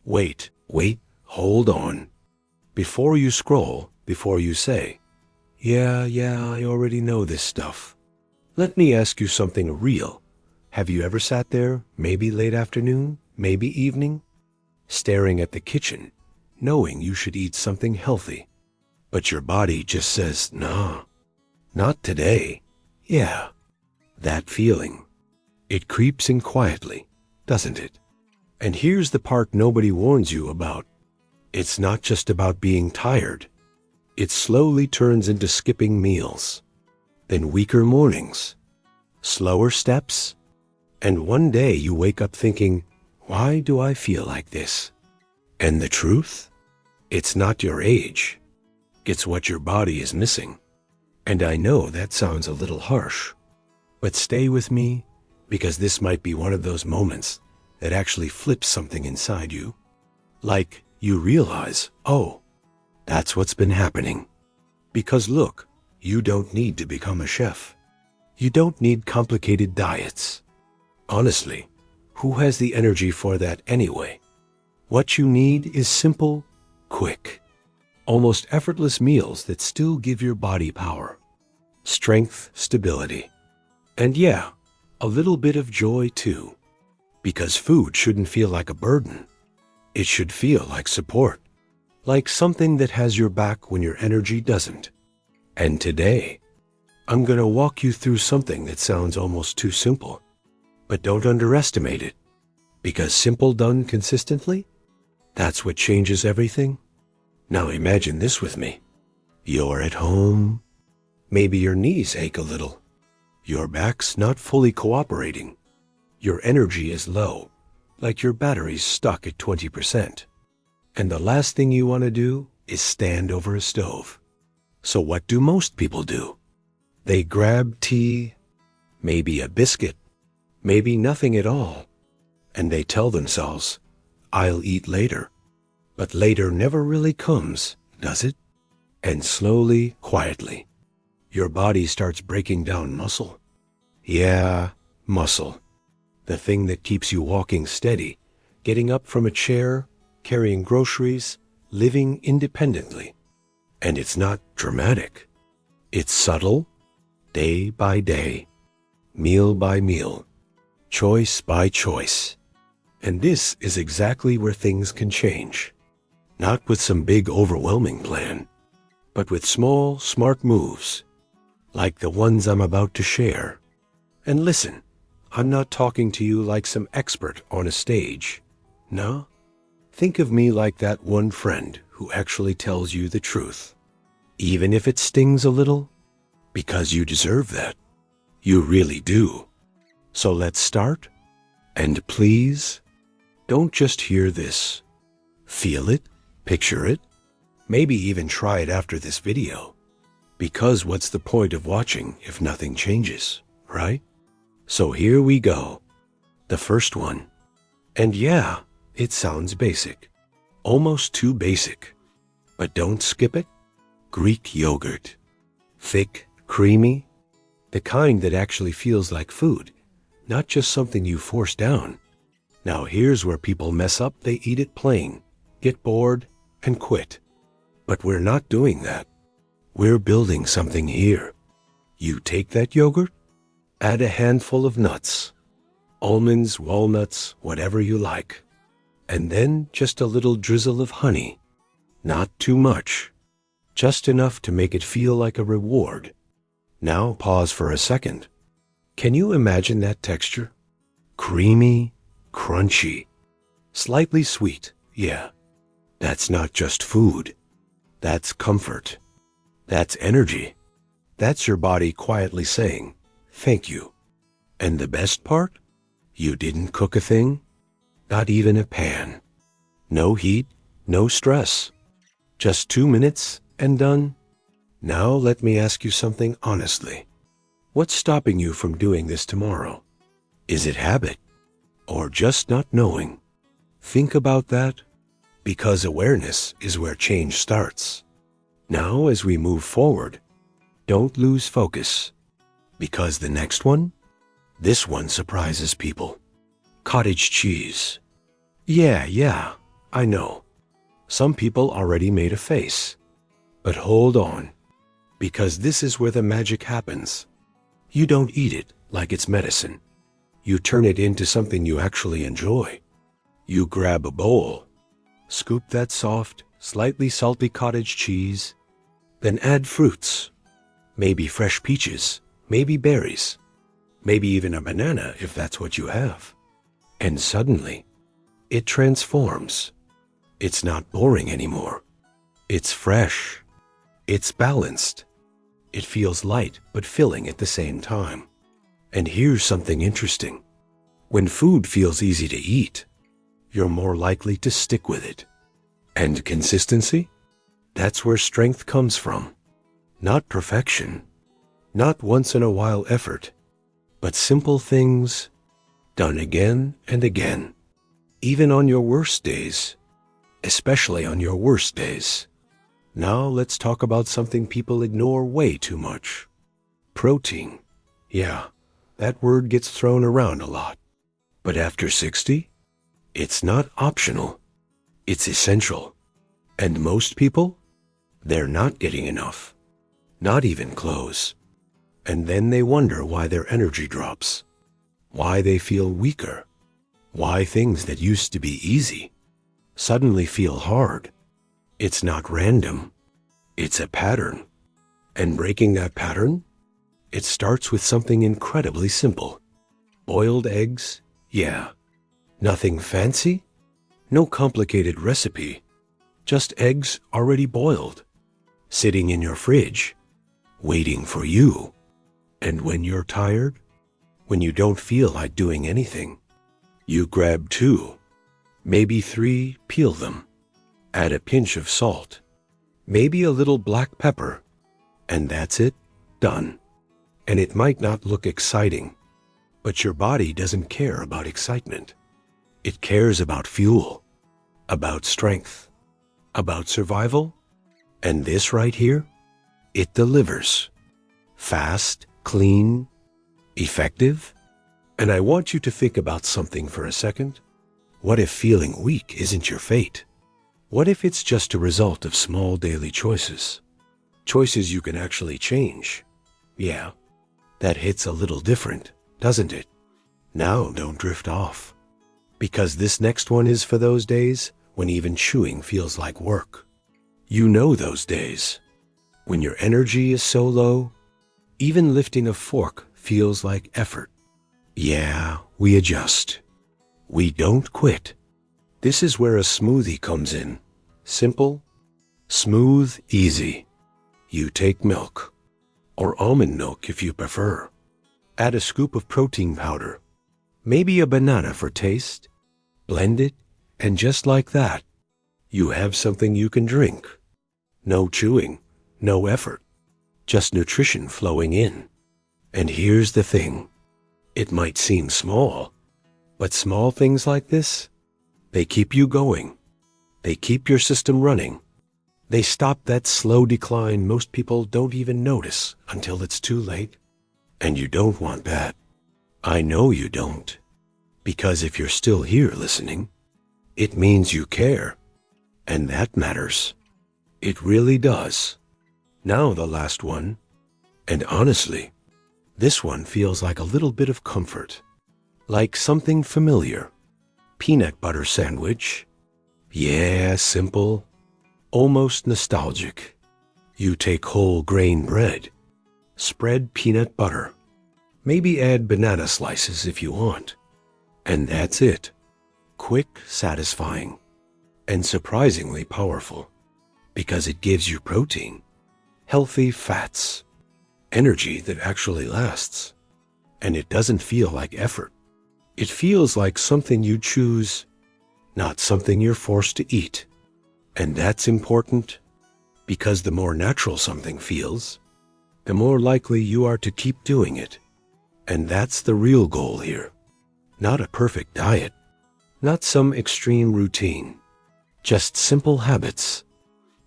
Wait, hold on. Before you scroll, before you say, yeah, I already know this stuff. Let me ask you something real. Have you ever sat there, maybe late afternoon, maybe evening, staring at the kitchen, knowing you should eat something healthy, but your body just says, nah, not today. Yeah, that feeling. It creeps in quietly, doesn't it? And here's the part nobody warns you about. It's not just about being tired. It slowly turns into skipping meals, then weaker mornings, slower steps, and one day you wake up thinking, why do I feel like this? And the truth? It's not your age. It's what your body is missing. And I know that sounds a little harsh, but stay with me, because this might be one of those moments that actually flips something inside you. Like you realize, oh, that's what's been happening. Because look, you don't need to become a chef. You don't need complicated diets. Honestly, who has the energy for that anyway? What you need is simple, quick, almost effortless meals that still give your body power, strength, stability, and yeah, a little bit of joy too. Because food shouldn't feel like a burden. It should feel like support, like something that has your back when your energy doesn't. And today, I'm going to walk you through something that sounds almost too simple. But don't underestimate it, because simple done consistently, that's what changes everything. Now imagine this with me. You're at home. Maybe your knees ache a little. Your back's not fully cooperating. Your energy is low, like your battery's stuck at 20%. And the last thing you want to do is stand over a stove. So what do most people do? They grab tea, maybe a biscuit, maybe nothing at all, and they tell themselves, I'll eat later. But later never really comes, does it? And slowly, quietly, your body starts breaking down muscle. Yeah, muscle. The thing that keeps you walking steady, getting up from a chair, carrying groceries, living independently. And it's not dramatic. It's subtle, day by day, meal by meal, choice by choice. And this is exactly where things can change. Not with some big overwhelming plan, but with small, smart moves, like the ones I'm about to share. And listen, I'm not talking to you like some expert on a stage. No? Think of me like that one friend who actually tells you the truth, even if it stings a little, because you deserve that. You really do. So let's start. And please, don't just hear this. Feel it, picture it, maybe even try it after this video. Because what's the point of watching if nothing changes, right? So here we go. The first one. And yeah, it sounds basic. Almost too basic. But don't skip it. Greek yogurt. Thick, creamy. The kind that actually feels like food, not just something you force down. Now here's where people mess up. They eat it plain, get bored, and quit. But we're not doing that. We're building something here. You take that yogurt, add a handful of nuts, almonds, walnuts, whatever you like, and then just a little drizzle of honey. Not too much, just enough to make it feel like a reward. Now pause for a second. Can you imagine that texture? Creamy, crunchy, slightly sweet, yeah. That's not just food. That's comfort. That's energy. That's your body quietly saying, thank you. And the best part? You didn't cook a thing, not even a pan. No heat, no stress. Just 2 minutes and done. Now let me ask you something honestly. What's stopping you from doing this tomorrow? Is it habit? Or just not knowing? Think about that, because awareness is where change starts. Now as we move forward, don't lose focus, because the next one, this one surprises people. Cottage cheese. Yeah, I know. Some people already made a face. But hold on, because this is where the magic happens. You don't eat it like it's medicine. You turn it into something you actually enjoy. You grab a bowl, scoop that soft, slightly salty cottage cheese, then add fruits, maybe fresh peaches, maybe berries, maybe even a banana if that's what you have. And suddenly, it transforms. It's not boring anymore. It's fresh. It's balanced. It feels light but filling at the same time. And here's something interesting. When food feels easy to eat, you're more likely to stick with it. And consistency? That's where strength comes from. Not perfection, not once-in-a-while effort, but simple things done again and again, even on your worst days, especially on your worst days. Now let's talk about something people ignore way too much. Protein. Yeah, that word gets thrown around a lot. But after 60, it's not optional. It's essential. And most people, they're not getting enough. Not even close. And then they wonder why their energy drops. Why they feel weaker. Why things that used to be easy suddenly feel hard. It's not random. It's a pattern. And breaking that pattern, it starts with something incredibly simple. Boiled eggs, yeah. Nothing fancy, no complicated recipe. Just eggs already boiled, sitting in your fridge, waiting for you. And when you're tired, when you don't feel like doing anything, you grab 2, maybe 3, peel them. Add a pinch of salt, maybe a little black pepper, and that's it, done. And it might not look exciting, but your body doesn't care about excitement. It cares about fuel, about strength, about survival. And this right here, it delivers. Fast, clean, effective. And I want you to think about something for a second. What if feeling weak isn't your fate? What if it's just a result of small daily choices? Choices you can actually change. Yeah, that hits a little different, doesn't it? Now don't drift off. Because this next one is for those days when even chewing feels like work. You know those days. When your energy is so low, even lifting a fork feels like effort. Yeah, we adjust. We don't quit. This is where a smoothie comes in. Simple, smooth, easy. You take milk, or almond milk if you prefer. Add a scoop of protein powder, maybe a banana for taste. Blend it, and just like that, you have something you can drink. No chewing, no effort, just nutrition flowing in. And here's the thing. It might seem small, but small things like this, they keep you going. They keep your system running. They stop that slow decline most people don't even notice until it's too late. And you don't want that. I know you don't. Because if you're still here listening, it means you care. And that matters. It really does. Now the last one. And honestly, this one feels like a little bit of comfort. Like something familiar. Peanut butter sandwich. Yeah, simple. Almost nostalgic. You take whole grain bread. Spread peanut butter. Maybe add banana slices if you want. And that's it. Quick, satisfying, and surprisingly powerful. Because it gives you protein, healthy fats, energy that actually lasts. And it doesn't feel like effort. It feels like something you choose, not something you're forced to eat. And that's important, because the more natural something feels, the more likely you are to keep doing it. And that's the real goal here. Not a perfect diet, not some extreme routine, just simple habits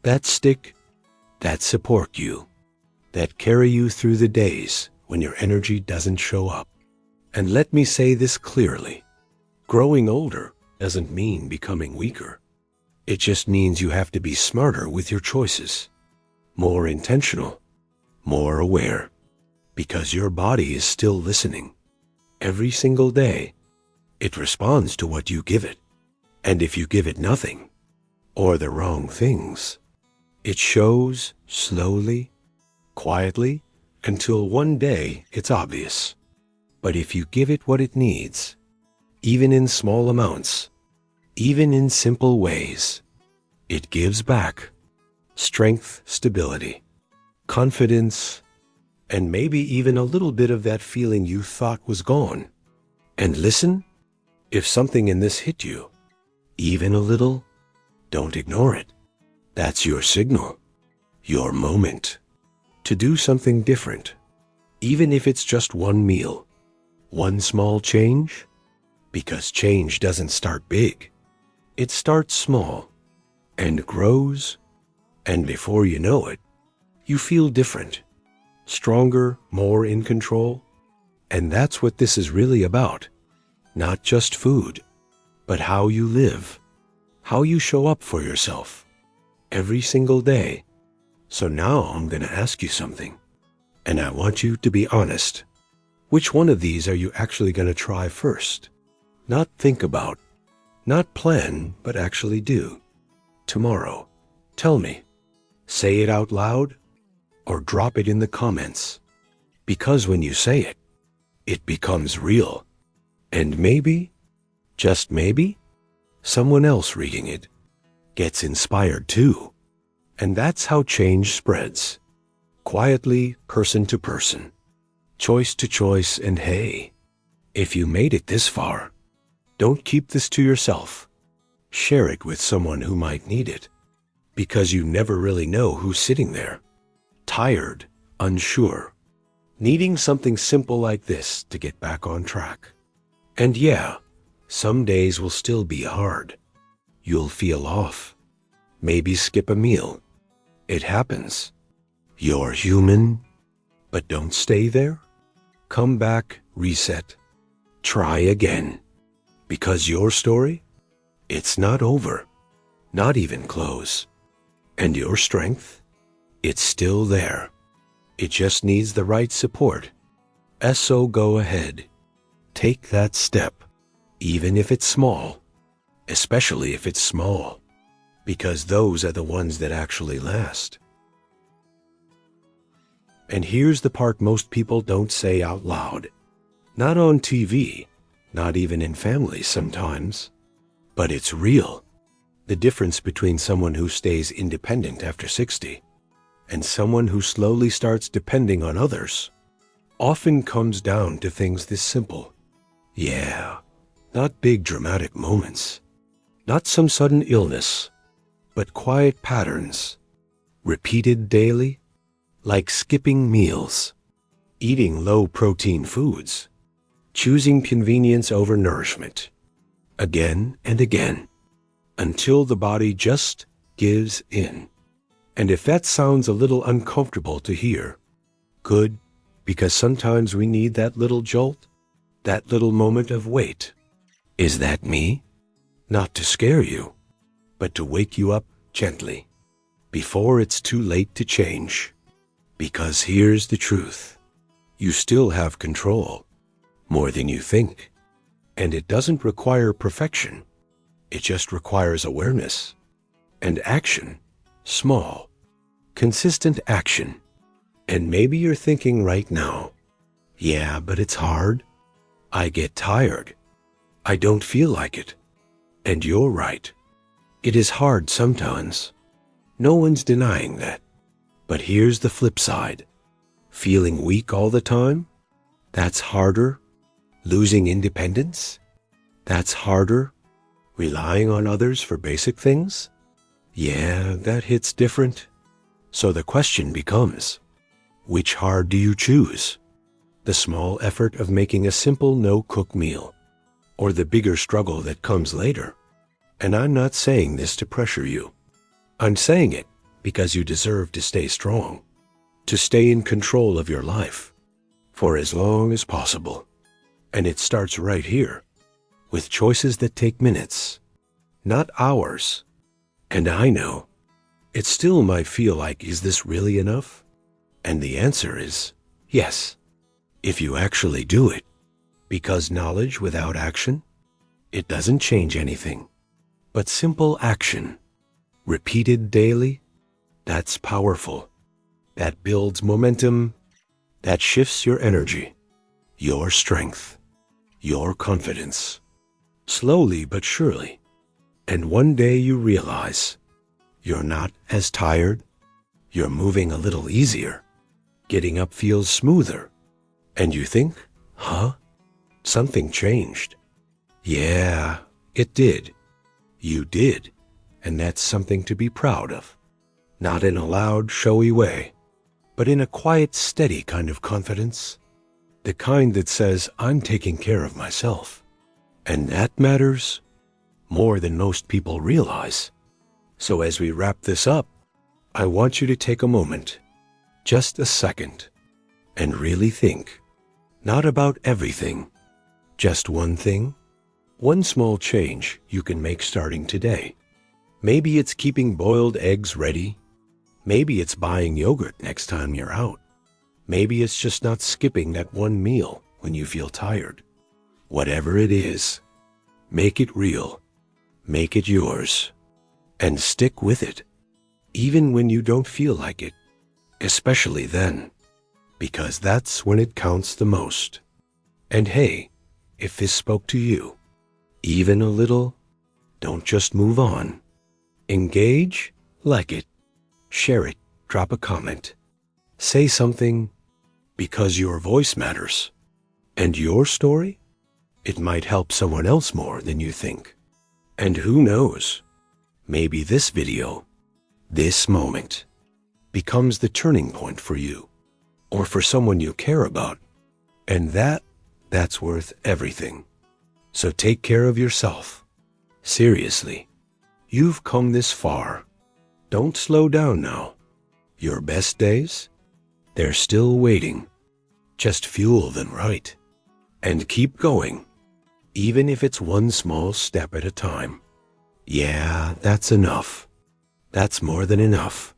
that stick, that support you, that carry you through the days when your energy doesn't show up. And let me say this clearly. Growing older doesn't mean becoming weaker. It just means you have to be smarter with your choices, more intentional, more aware, because your body is still listening. Every single day, it responds to what you give it. And if you give it nothing, or the wrong things, it shows slowly, quietly, until one day it's obvious. But if you give it what it needs, even in small amounts, even in simple ways, it gives back strength, stability, confidence, and maybe even a little bit of that feeling you thought was gone. And listen, if something in this hit you, even a little, don't ignore it. That's your signal, your moment, to do something different, even if it's just one meal, one small change, because change doesn't start big. It starts small and grows, and before you know it, you feel different, stronger, more in control. And that's what this is really about. Not just food, but how you live, how you show up for yourself every single day. So now I'm going to ask you something, and I want you to be honest. Which one of these are you actually going to try first? Not think about, not plan, but actually do. Tomorrow, tell me. Say it out loud or drop it in the comments. Because when you say it, it becomes real. And maybe, just maybe, someone else reading it gets inspired too. And that's how change spreads. Quietly, person to person, choice to choice, and hey, if you made it this far, don't keep this to yourself. Share it with someone who might need it, because you never really know who's sitting there, tired, unsure, needing something simple like this to get back on track. And yeah, some days will still be hard. You'll feel off, maybe skip a meal. It happens. You're human, but don't stay there. Come back, reset, try again. Because your story, it's not over, not even close. And your strength, it's still there. It just needs the right support. So go ahead. Take that step, even if it's small, especially if it's small, because those are the ones that actually last. And here's the part most people don't say out loud. Not on TV, not even in families sometimes, but it's real. The difference between someone who stays independent after 60 and someone who slowly starts depending on others often comes down to things this simple. Yeah, not big dramatic moments, not some sudden illness, but quiet patterns, repeated daily, like skipping meals, eating low-protein foods, choosing convenience over nourishment, again and again, until the body just gives in. And if that sounds a little uncomfortable to hear, good, because sometimes we need that little jolt, that little moment of wait. Is that me? Not to scare you, but to wake you up gently, before it's too late to change. Because here's the truth. You still have control, more than you think. And it doesn't require perfection. It just requires awareness and action, small, consistent action. And maybe you're thinking right now, yeah, but it's hard. I get tired. I don't feel like it. And you're right. It is hard sometimes. No one's denying that. But here's the flip side. Feeling weak all the time? That's harder. Losing independence? That's harder. Relying on others for basic things? Yeah, that hits different. So the question becomes, which hard do you choose? The small effort of making a simple no-cook meal, or the bigger struggle that comes later? And I'm not saying this to pressure you. I'm saying it because you deserve to stay strong, to stay in control of your life for as long as possible. And it starts right here, with choices that take minutes, not hours, And I know it still might feel like, is this really enough? And the answer is yes, if you actually do it. Because knowledge without action, it doesn't change anything. But simple action, repeated daily, that's powerful. That builds momentum, that shifts your energy, your strength, your confidence. Slowly but surely. And one day you realize you're not as tired, you're moving a little easier, getting up feels smoother, and you think, huh? Something changed. Yeah, it did. You did, and that's something to be proud of. Not in a loud, showy way, but in a quiet, steady kind of confidence. The kind that says, I'm taking care of myself. And that matters more than most people realize. So as we wrap this up, I want you to take a moment, just a second, and really think, not about everything, just one thing, one small change you can make starting today. Maybe it's keeping boiled eggs ready. Maybe it's buying yogurt next time you're out. Maybe it's just not skipping that one meal when you feel tired. Whatever it is, make it real, make it yours, and stick with it, even when you don't feel like it, especially then, because that's when it counts the most. And hey, if this spoke to you, even a little, don't just move on. Engage, like it, share it, drop a comment, say something, because your voice matters. And your story? It might help someone else more than you think. And who knows, maybe this video, this moment, becomes the turning point for you, or for someone you care about. And that's worth everything. So take care of yourself. Seriously, you've come this far. Don't slow down now. Your best days? They're still waiting. Just fuel them right. And keep going, even if it's one small step at a time. Yeah, that's enough. That's more than enough.